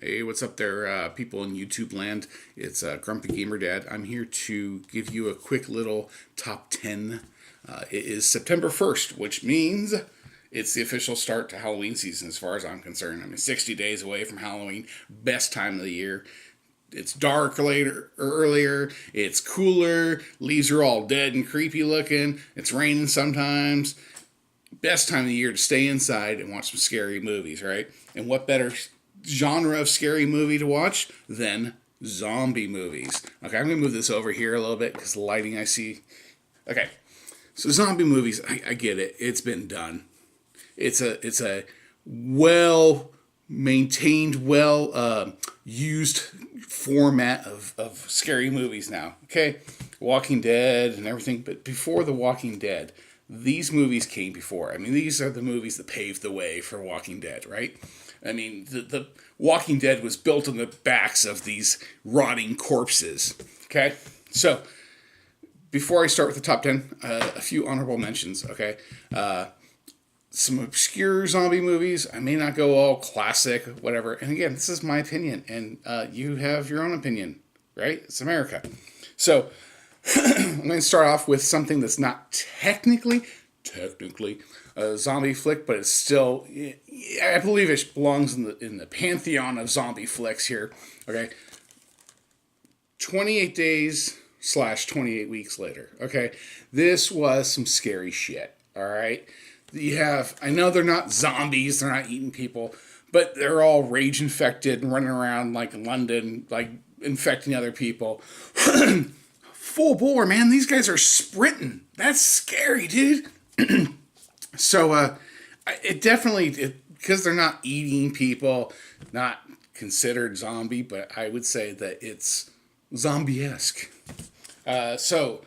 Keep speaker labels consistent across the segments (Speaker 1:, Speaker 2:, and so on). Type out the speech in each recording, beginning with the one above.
Speaker 1: Hey, what's up there, people in YouTube land? It's Grumpy Gamer Dad. I'm here to give you a quick little top 10. It is September 1st, which means it's the official start to Halloween season as far as I'm concerned. I mean, 60 days away from Halloween, best time of the year. It's dark later earlier. It's cooler. Leaves are all dead and creepy looking. It's raining sometimes. Best time of the year to stay inside and watch some scary movies, right? And what better genre of scary movie to watch than zombie movies? Okay, I'm gonna move this over here a little bit because the lighting I see. Okay, so zombie movies, I get it. It's been done. It's a well maintained, well used format of scary movies now. Okay, Walking Dead and everything, but before The Walking Dead, these movies came before. I mean, these are the movies that paved the way for Walking Dead, right? I mean, the Walking Dead was built on the backs of these rotting corpses. Okay, so before I start with the top 10, a few honorable mentions. Okay, some obscure zombie movies. I may not go all classic, whatever. And again, this is my opinion, and you have your own opinion, right? It's America. So I'm going to start off with something that's not technically a zombie flick, but it's still, I believe it belongs in the pantheon of zombie flicks here. Okay, 28 days slash 28 weeks later. Okay, this was some scary shit. All right, you have, I know they're not zombies, they're not eating people, but they're all rage infected and running around like London, like infecting other people. Full bore, man. These guys are sprinting. That's scary, dude. So, it definitely, because they're not eating people, not considered zombie, but I would say that it's zombie-esque. So,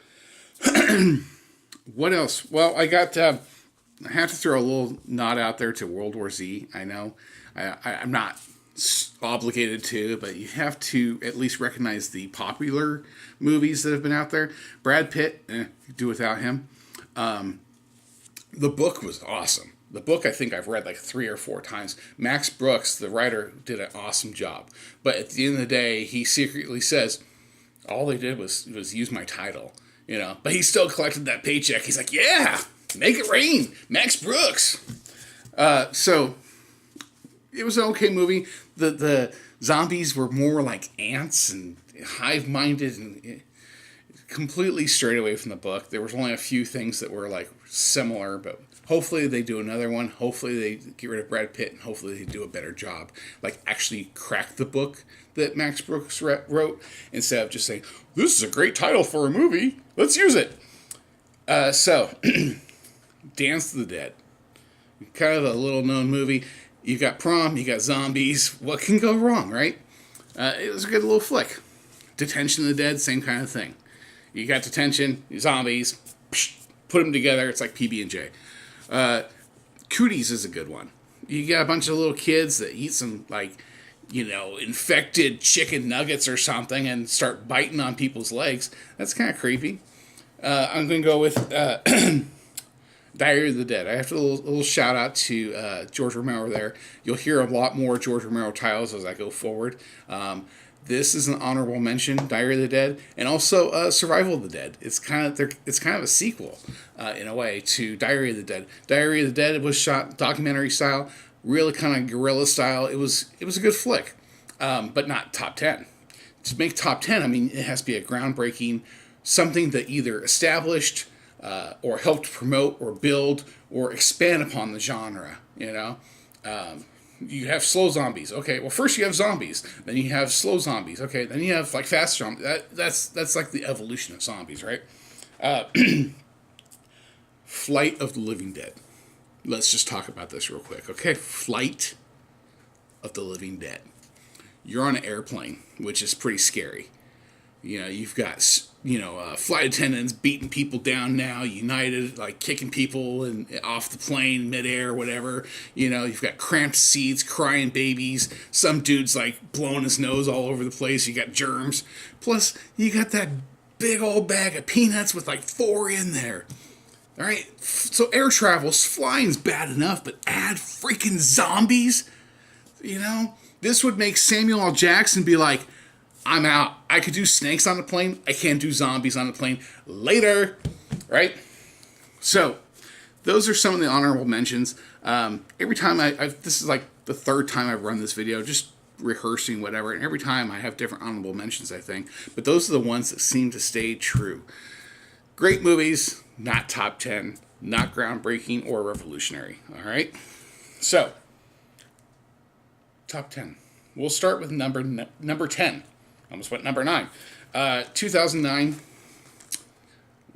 Speaker 1: what else? Well, I have to throw a little nod out there to World War Z. I know I'm not obligated to, but you have to at least recognize the popular movies that have been out there. Brad Pitt, do without him. The book was awesome. The book I think I've read like 3 or 4 times. Max Brooks, the writer, did an awesome job. But at the end of the day, he secretly says, all they did was use my title, you know. But he still collected that paycheck. He's like, yeah, make it rain, Max Brooks. So it was an okay movie. The zombies were more like ants and hive-minded and completely straight away from the book. There was only a few things that were like similar, but hopefully they do another one. Hopefully they get rid of Brad Pitt and hopefully they do a better job. Like actually crack the book that Max Brooks wrote instead of just saying, this is a great title for a movie, let's use it. So, Dance to the Dead. Kind of a little known movie. You got prom, you got zombies. What can go wrong, right? It was a good little flick. Detention of the Dead, same kind of thing. You got detention, zombies, put them together. It's like PB&J. Cooties is a good one. You got a bunch of little kids that eat some, like, you know, infected chicken nuggets or something and start biting on people's legs. That's kind of creepy. I'm going to go with Diary of the Dead. I have to a little shout out to George Romero there. You'll hear a lot more George Romero titles as I go forward. This is an honorable mention, Diary of the Dead, and also Survival of the Dead. It's kind of a sequel in a way to Diary of the Dead. Diary of the Dead was shot documentary style, really kind of guerrilla style. It was a good flick, but not top 10. To make top 10, I mean, it has to be a groundbreaking, something that either established or helped promote or build or expand upon the genre, you know? You have slow zombies. Okay, well, first you have zombies. Then you have slow zombies. Okay, then you have, like, fast zombies. That's like the evolution of zombies, right? Flight of the Living Dead. Let's just talk about this real quick, okay? Flight of the Living Dead. You're on an airplane, which is pretty scary. You know, you've got, flight attendants beating people down now, United, like kicking people and off the plane, midair, whatever. You know, you've got cramped seats, crying babies. Some dude's like blowing his nose all over the place. You got germs. Plus, you got that big old bag of peanuts with like 4 in there. All right, so air travel, flying's bad enough, but add freaking zombies, you know? This would make Samuel L. Jackson be like, I'm out. I could do snakes on a plane. I can't do zombies on a plane. Later. Right? So, those are some of the honorable mentions. Every time this is like the third time I've run this video, just rehearsing whatever, and every time I have different honorable mentions, I think. But those are the ones that seem to stay true. Great movies, not top 10, not groundbreaking or revolutionary. All right? So, top 10. We'll start with number 10. Almost went number 9. 2009,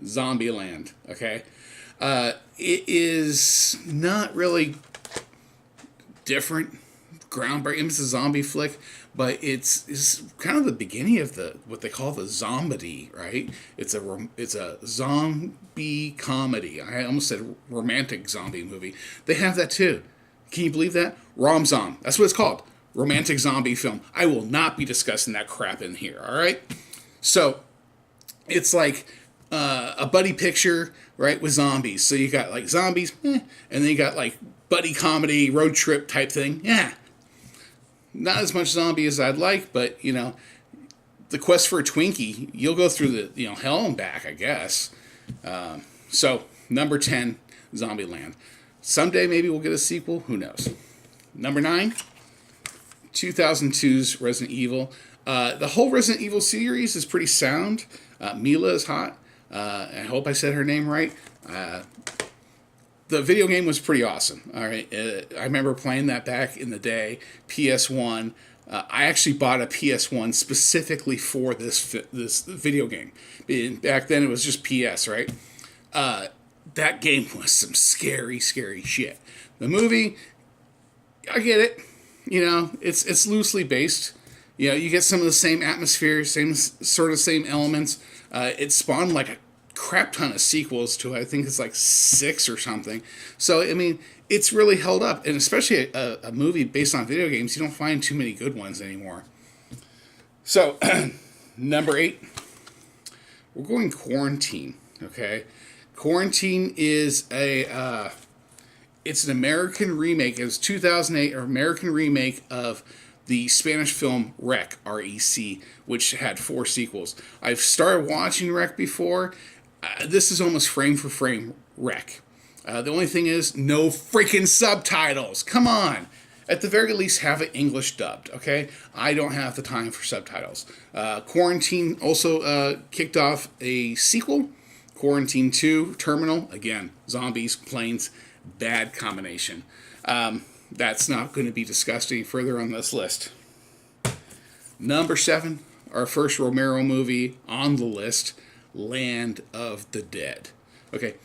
Speaker 1: Zombieland. Okay? It is not really different, groundbreaking. It's a zombie flick, but it's kind of the beginning of what they call the zombie, right? It's a zombie comedy. I almost said romantic zombie movie. They have that too. Can you believe that? Rom-zom. That's what it's called. Romantic zombie film. I will not be discussing that crap in here. All right. So it's like a buddy picture, right, with zombies. So you got like zombies, and then you got like buddy comedy, road trip type thing. Yeah. Not as much zombie as I'd like, but, you know, the quest for a Twinkie, you'll go through the, you know, hell and back, I guess. So, number 10, Zombieland. Someday maybe we'll get a sequel. Who knows? Number 9, 2002's Resident Evil. The whole Resident Evil series is pretty sound. Mila is hot. I hope I said her name right. The video game was pretty awesome. All right, I remember playing that back in the day. PS1. I actually bought a PS1 specifically for this video game. Back then it was just PS, right? That game was some scary, scary shit. The movie, I get it. You know, it's loosely based. You know, you get some of the same atmosphere, same elements. It spawned like a crap ton of sequels to, I think it's like 6 or something. So, I mean, it's really held up. And especially a movie based on video games, you don't find too many good ones anymore. So, number 8, we're going Quarantine, okay? Quarantine is it's an American remake. It was 2008, or American remake of the Spanish film Rec, R-E-C, which had 4 sequels. I've started watching Rec before. This is almost frame for frame Rec. The only thing is, no freaking subtitles. Come on. At the very least, have it English dubbed, okay? I don't have the time for subtitles. Quarantine also kicked off a sequel. Quarantine 2, Terminal. Again, zombies, planes, bad combination. That's not going to be discussed any further on this list. Number 7, our first Romero movie on the list, Land of the Dead. Okay,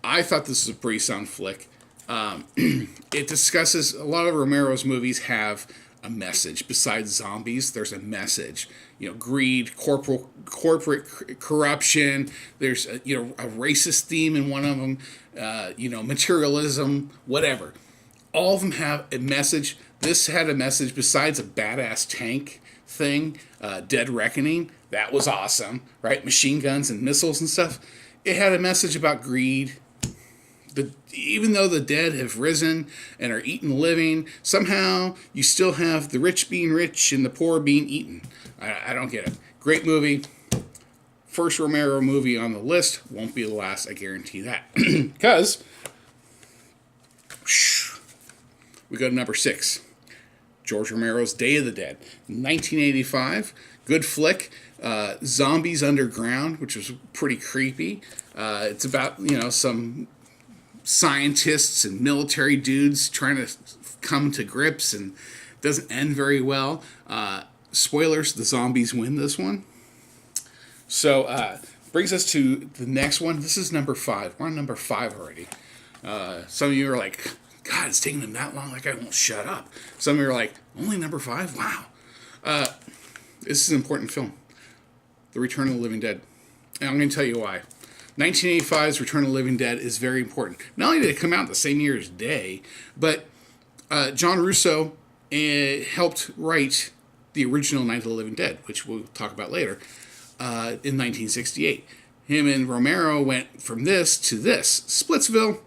Speaker 1: I thought this was a pretty sound flick. It discusses, a lot of Romero's movies have a message. Besides zombies, there's a message. You know, greed, corporate corruption. There's a racist theme in one of them. Materialism, whatever. All of them have a message. This had a message besides a badass tank thing, Dead Reckoning. That was awesome, right? Machine guns and missiles and stuff. It had a message about greed. Even though the dead have risen and are eaten living, somehow you still have the rich being rich and the poor being eaten. I don't get it. Great movie. First Romero movie on the list. Won't be the last, I guarantee that. Because we go to number 6. George Romero's Day of the Dead. 1985. Good flick. Zombies Underground, which was pretty creepy. It's about, some scientists and military dudes trying to come to grips, and doesn't end very well. Spoilers, the zombies win this one. So, brings us to the next one. This is number 5. We're on number 5 already. Some of you are like, God, it's taking them that long, like I won't shut up. Some of you are like, only number 5? Wow. This is an important film. The Return of the Living Dead. And I'm going to tell you why. 1985's Return of the Living Dead is very important. Not only did it come out the same year as Day, but John Russo helped write the original Night of the Living Dead, which we'll talk about later, in 1968. Him and Romero went from this to this, Splitsville,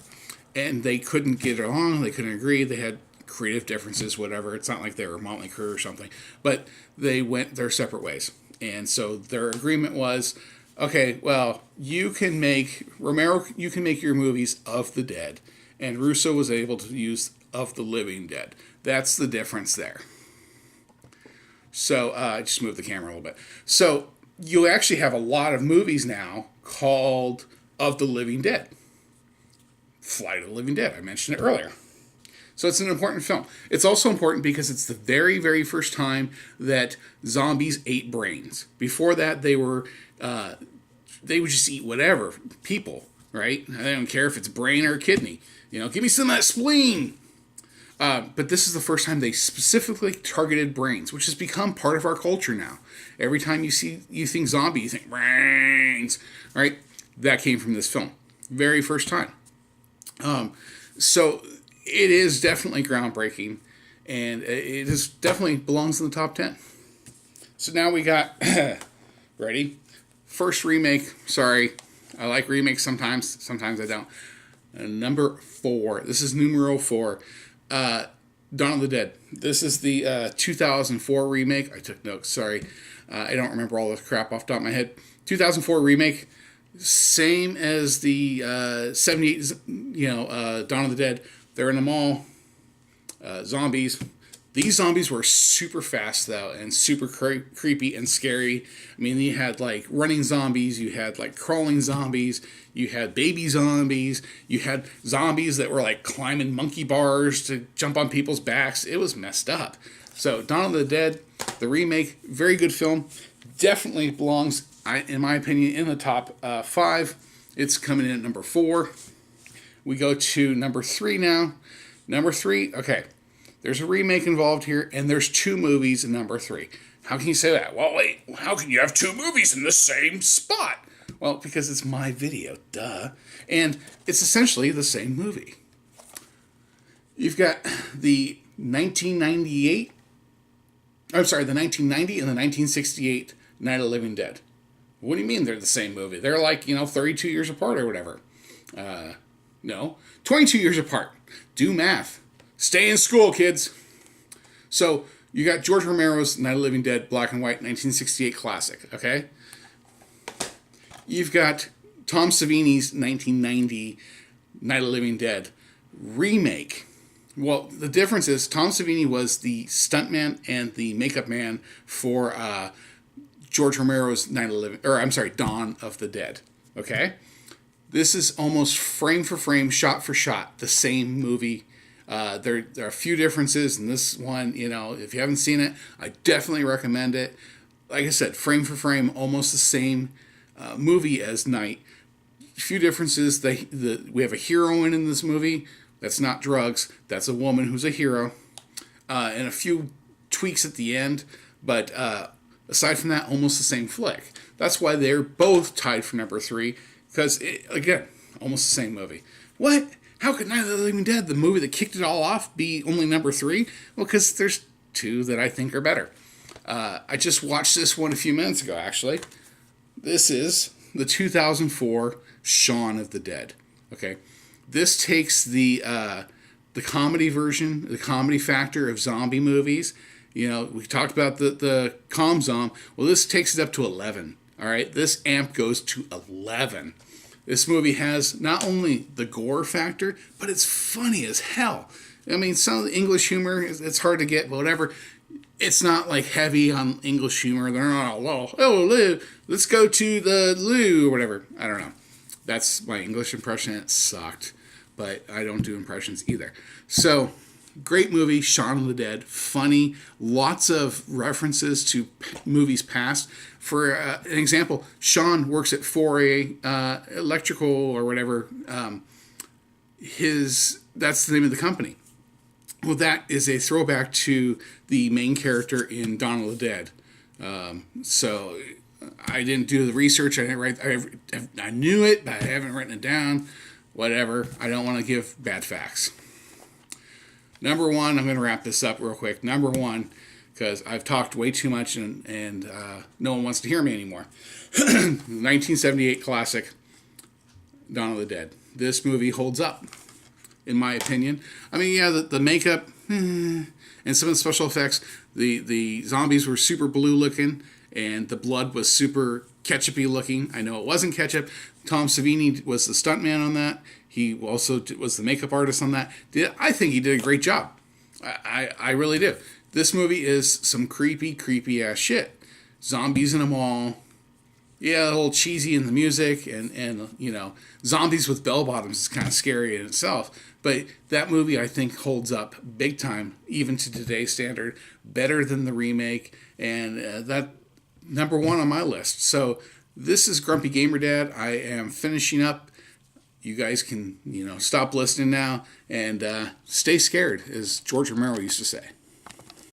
Speaker 1: and they couldn't get along, they couldn't agree, they had creative differences, whatever. It's not like they were Motley Crue or something, but they went their separate ways. And so their agreement was, okay, well, you can make your movies of the dead, and Russo was able to use of the living dead. That's the difference there. So I just moved the camera a little bit. So you actually have a lot of movies now called Of the Living Dead. Flight of the Living Dead, I mentioned it earlier. So it's an important film. It's also important because it's the very, very first time that zombies ate brains. Before that, they would just eat whatever, people, right? They don't care if it's brain or kidney. Give me some of that spleen. But this is the first time they specifically targeted brains, which has become part of our culture now. Every time you think zombie, you think brains, right? That came from this film. Very first time. So it is definitely groundbreaking, and it is definitely belongs in the top 10. So now we got, ready? First remake. Sorry, I like remakes sometimes I don't. Number 4. This is numero 4. Dawn of the Dead. This is the 2004 remake. I took notes, sorry. I don't remember all this crap off the top of my head. 2004 remake. Same as the 78, Dawn of the Dead. They're in a mall. Zombies. These zombies were super fast, though, and super creepy and scary. I mean, you had, like, running zombies. You had, like, crawling zombies. You had baby zombies. You had zombies that were, like, climbing monkey bars to jump on people's backs. It was messed up. So, Dawn of the Dead, the remake, very good film. Definitely belongs, in my opinion, in the top 5. It's coming in at number 4. We go to number 3 now. Number 3, okay. There's a remake involved here, and there's 2 movies in number 3. How can you say that? Well, wait, how can you have 2 movies in the same spot? Well, because it's my video, duh. And it's essentially the same movie. You've got the 1990 and the 1968 Night of the Living Dead. What do you mean they're the same movie? They're like, 32 years apart or whatever. No, 22 years apart. Do math. Stay in school, kids. So, you got George Romero's Night of the Living Dead, black and white, 1968 classic, okay? You've got Tom Savini's 1990 Night of the Living Dead remake. Well, the difference is Tom Savini was the stuntman and the makeup man for George Romero's Dawn of the Dead, okay? This is almost frame for frame, shot for shot, the same movie. There are a few differences in this one. If you haven't seen it, I definitely recommend it. Like I said, frame for frame, almost the same movie as Night. A few differences. We have a heroine in this movie. That's not drugs. That's a woman who's a hero. And a few tweaks at the end. But aside from that, almost the same flick. That's why they're both tied for number 3. Because, again, almost the same movie. What? How could Night of the Living Dead, the movie that kicked it all off, be only number 3? Well, because there's 2 that I think are better. I just watched this one a few minutes ago, actually. This is the 2004 Shaun of the Dead. Okay, this takes the comedy version, the comedy factor of zombie movies. We talked about the ComZom. Well, this takes it up to 11. All right, this amp goes to 11. This movie has not only the gore factor, but it's funny as hell. I mean, some of the English humor, it's hard to get, but whatever. It's not like heavy on English humor. They're not all, oh, let's go to the loo, or whatever. I don't know. That's my English impression. It sucked, but I don't do impressions either. So, great movie, Shaun of the Dead. Funny. Lots of references to movies past. For an example, Shaun works at 4A Electrical or whatever. That's the name of the company. Well, that is a throwback to the main character in Dawn of the Dead. So I didn't do the research. I didn't write. I knew it, but I haven't written it down. Whatever. I don't want to give bad facts. Number 1, I'm going to wrap this up real quick. Number 1, because I've talked way too much and no one wants to hear me anymore. 1978 classic, Dawn of the Dead. This movie holds up. in my opinion. I mean, yeah, the makeup and some of the special effects, the zombies were super blue looking, and the blood was super ketchupy looking. I know it wasn't ketchup. Tom Savini was the stuntman on that. He also was the makeup artist on that. I think he did a great job. I really do. This movie is some creepy ass shit. Zombies in a mall. Yeah, a little cheesy in the music, and you know, zombies with bell bottoms is kind of scary in itself. But that movie, I think, holds up big time, even to today's standard, better than the remake, and that number one on my list. So this is Grumpy Gamer Dad. I am finishing up. You guys can, stop listening now and stay scared, as George Romero used to say.